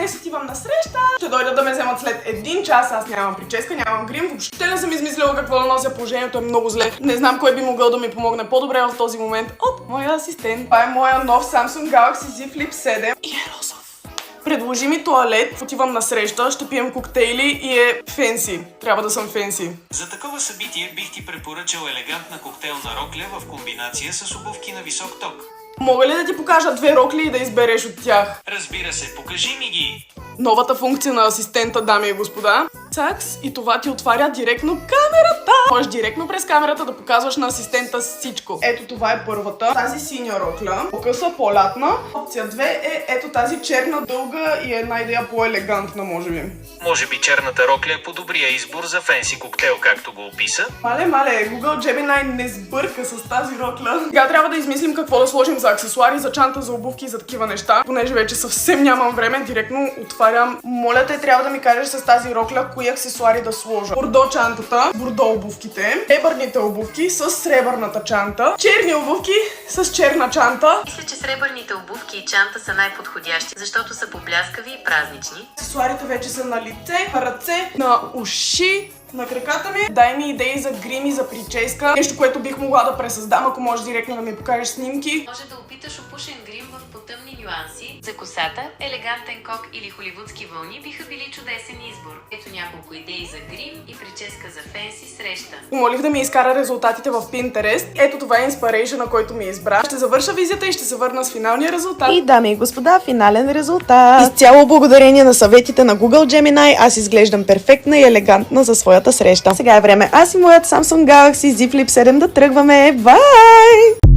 Днес отивам на среща. Ще дойдат да ме вземат след 1 час. Аз нямам прическа, нямам грим. Въобще не съм измислила какво да нося. Положението е много зле. Не знам кой би могъл да ми помогне по-добре в този момент от моя асистент. Това е моя нов Samsung Galaxy Z Flip 7 и е розов. Предложи ми туалет, отивам на среща, ще пием коктейли и е фенси. Трябва да съм фенси. За такова събитие бих ти препоръчал елегантна коктейлна рокля в комбинация с обувки на висок ток. Мога ли да ти покажа 2 рокли и да избереш от тях? Разбира се, покажи ми ги! Новата функция на асистента, дами и господа. Цакс, и това ти отваря директно камерата. Можеш директно през камерата да показваш на асистента всичко. Ето това е първата. Тази синя рокля, по-къса, по-лятна. Опция 2 е ето тази черна, дълга и една идея по-елегантна, може би. Може би черната рокля е по-добрия избор за фенси коктейл, както го описа. Мале, Google Gemini не сбърка с тази рокля. Сега трябва да измислим какво да сложим за аксесуари, за чанта, за обувки и за такива неща. Понеже вече съвсем нямам време, директно отварям. Моля те, трябва да ми кажеш с тази рокля кои аксесуари да сложа. Бордо чантата, бордо обувките, сребърните обувки с сребърната чанта, черни обувки с черна чанта. Мисля, че сребърните обувки и чанта са най-подходящи, защото са побляскави и празнични. Аксесуарите вече са на лице, на ръце, на уши, на краката ми. Дай ми идеи за грим и за прическа. Нещо, което бих могла да пресъздам, ако можеш директно да ми покажеш снимки. Може да опиташ опушен грим в потъмни нюанси. За косата, елегантен кок или холивудски вълни биха били чудесен избор. Ето няколко идеи за грим и прическа за фенси среща. Помолих да ми изкара резултатите в Pinterest. Ето това е inspiration, който ми избра. Ще завърша визията и ще се върна с финалния резултат. И дами и господа, финален резултат. Изцяло благодарение на съветите на Google Gemini, аз изглеждам перфектна и елегантна за своята среща. Сега е време аз и моят Samsung Galaxy Z Flip 7 да тръгваме. Бай!